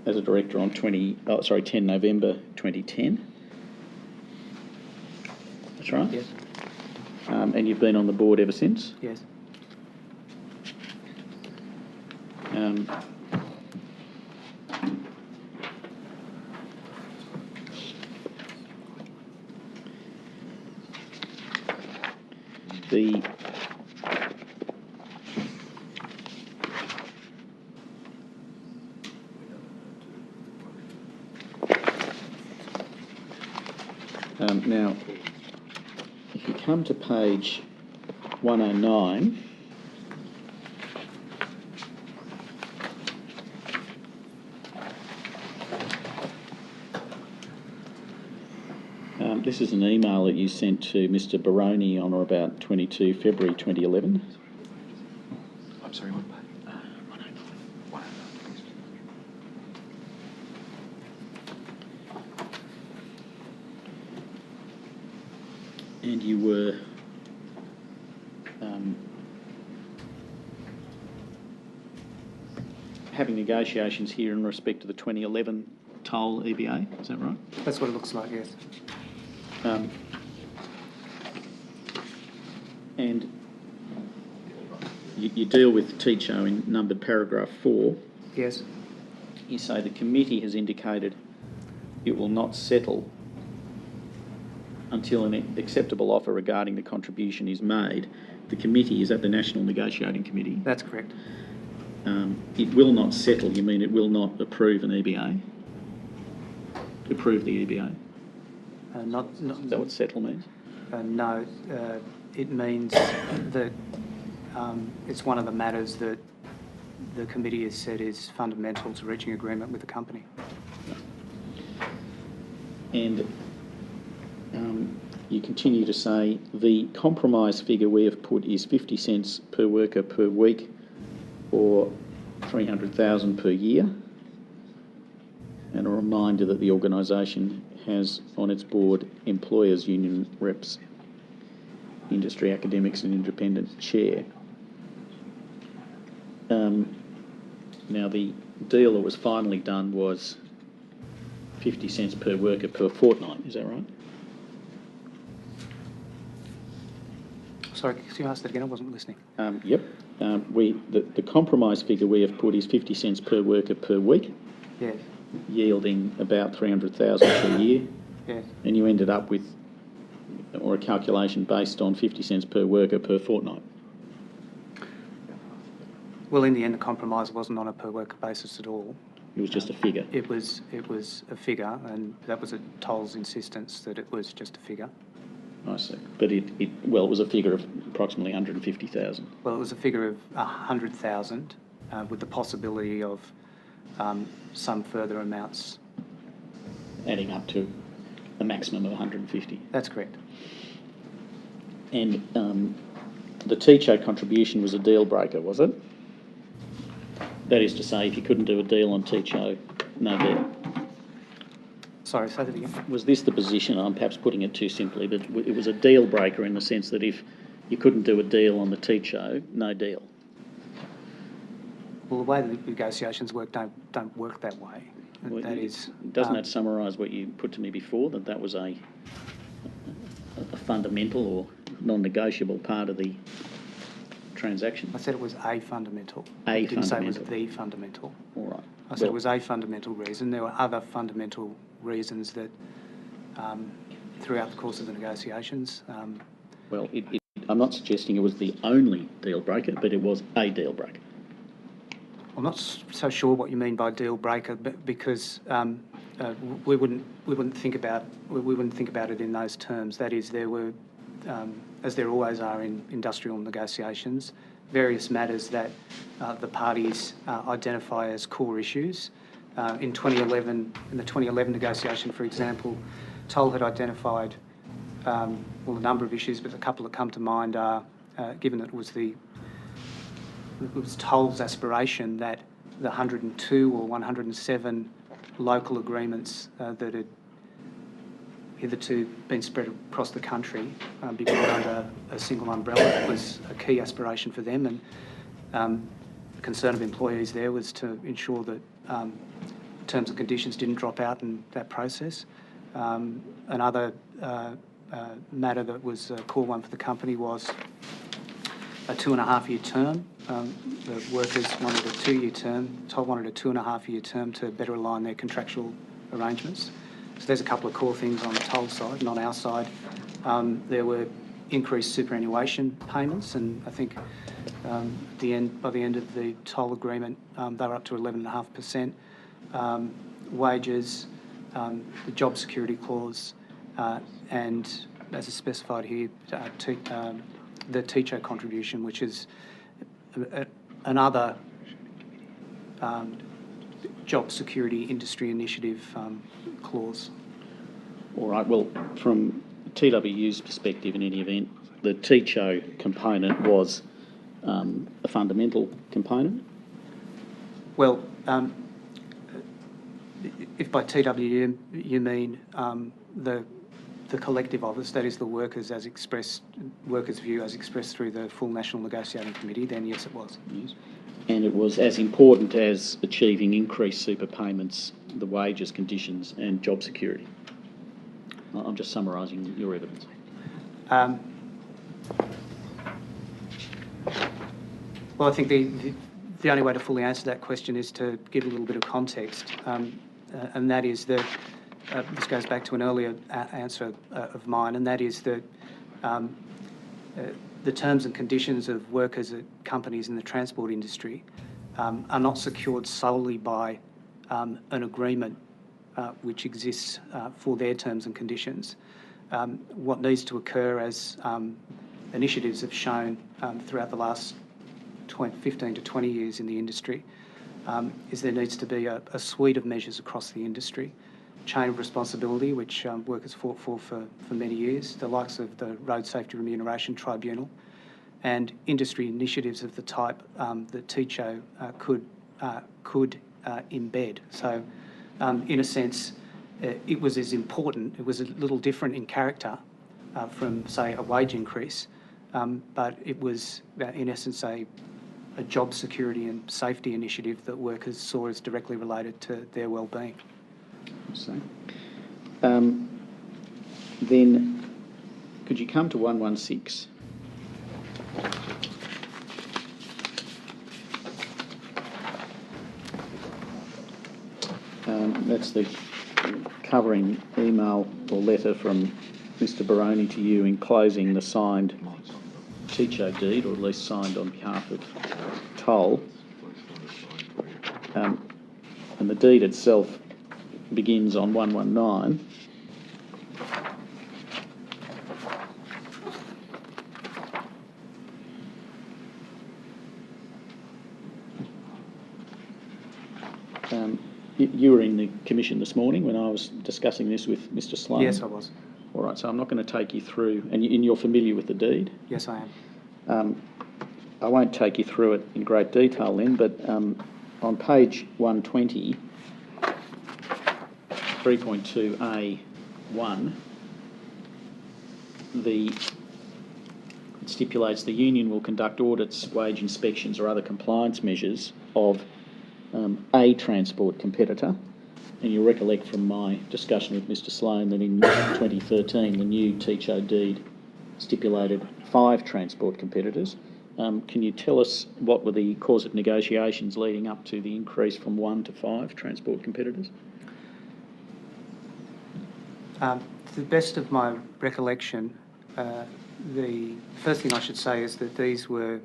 as a director on 10 November 2010. That's right? Yes. And you've been on the board ever since? Yes. Now, if you come to page 109, this is an email that you sent to Mr. Baroni on or about 22 February 2011. I'm sorry, what page? 109. And you were having negotiations here in respect to the 2011 toll EBA, is that right? That's what it looks like, yes. And you deal with teacho in numbered paragraph 4. Yes. You say the committee has indicated it will not settle until an acceptable offer regarding the contribution is made. The committee, is that the National Negotiating Committee? That's correct. It will not settle, you mean it will not approve an EBA? Approve the EBA? Not Is that what settle means? No, it means that it's one of the matters that the committee has said is fundamental to reaching agreement with the company. And you continue to say the compromise figure we have put is 50 cents per worker per week or 300,000 per year. And a reminder that the organisation has on its board employers' union reps, industry academics and independent chair. Now the deal that was finally done was 50 cents per worker per fortnight, is that right? Sorry, can you ask that again? I wasn't listening. Yep. The compromise figure we have put is 50 cents per worker per week. Yes. Yielding about 300,000 per year. Yes. And you ended up with, or a calculation based on 50 cents per worker per fortnight. Well, in the end, the compromise wasn't on a per worker basis at all. It was just a figure. It was a figure, and that was at Toll's insistence that it was just a figure. I see. But it was a figure of approximately 150,000. Well, it was a figure of 100,000 with the possibility of some further amounts. Adding up to a maximum of 150. That's correct. And the teacho contribution was a deal breaker, was it? That is to say, if you couldn't do a deal on teacho, no deal. Sorry, say that again. Was this the position, I'm perhaps putting it too simply, but it was a deal breaker in the sense that if you couldn't do a deal on the teacho, no deal? Well, the way the negotiations work don't work that way. Well, doesn't that summarise what you put to me before, that was a fundamental or non-negotiable part of the transaction? I said it was a fundamental. I didn't say it was the fundamental. All right. I said it was a fundamental reason. There were other fundamental reasons that throughout the course of the negotiations. Well, I'm not suggesting it was the only deal breaker, but it was a deal breaker. I'm not so sure what you mean by deal breaker, but because we wouldn't think about it in those terms. That is, there were, as there always are in industrial negotiations, various matters that the parties identify as core issues. In 2011, in the 2011 negotiation, for example, Toll had identified a number of issues, but a couple that come to mind are, given that it was Toll's aspiration that the 102 or 107 local agreements that had hitherto been spread across the country be brought under a single umbrella. It was a key aspiration for them, and concern of employees there was to ensure that terms and conditions didn't drop out in that process. Another matter that was a core one for the company was a 2.5-year term. The workers wanted a 2-year term. Toll wanted a 2.5-year term to better align their contractual arrangements. So there's a couple of core things on the Toll side, and on our side. There were increased superannuation payments, and I think by the end of the Toll agreement, they were up to 11.5%. Wages, the job security clause, and as is specified here, the teacho contribution, which is another job security industry initiative clause. All right, well, from TWU's perspective, in any event, the teacho component was a fundamental component? Well, if by TWU you mean the collective of us, that is the workers view as expressed through the full National Negotiating Committee, then yes, it was. Yes. And it was as important as achieving increased super payments, the wages, conditions and job security. I'm just summarising your evidence. Well, I think the only way to fully answer that question is to give a little bit of context, and that is that this goes back to an earlier answer of mine, and that is that the terms and conditions of workers at companies in the transport industry are not secured solely by an agreement which exists for their terms and conditions. What needs to occur, as initiatives have shown throughout the last 15 to 20 years in the industry, is there needs to be a suite of measures across the industry. Chain of responsibility, which workers fought for many years, the likes of the Road Safety Remuneration Tribunal, and industry initiatives of the type that teacho could embed. So, in a sense, it was as important, it was a little different in character from, say, a wage increase, but it was, in essence, a job security and safety initiative that workers saw as directly related to their well-being. So, then, could you come to 116? That's the covering email or letter from Mr. Baroni to you enclosing the signed teacho deed, or at least signed on behalf of Toll. And the deed itself begins on 119. You were in the commission this morning when I was discussing this with Mr. Sloan? Yes, I was. All right, so I'm not going to take you through, and you're familiar with the deed? Yes, I am. I won't take you through it in great detail then, but on page 120, 3.2A1, it stipulates the union will conduct audits, wage inspections or other compliance measures of a transport competitor. And you'll recollect from my discussion with Mr. Sloan that in 2013 the new teacho deed stipulated 5 transport competitors. Can you tell us what were the cause of negotiations leading up to the increase from 1 to 5 transport competitors? To the best of my recollection, the first thing I should say is that these were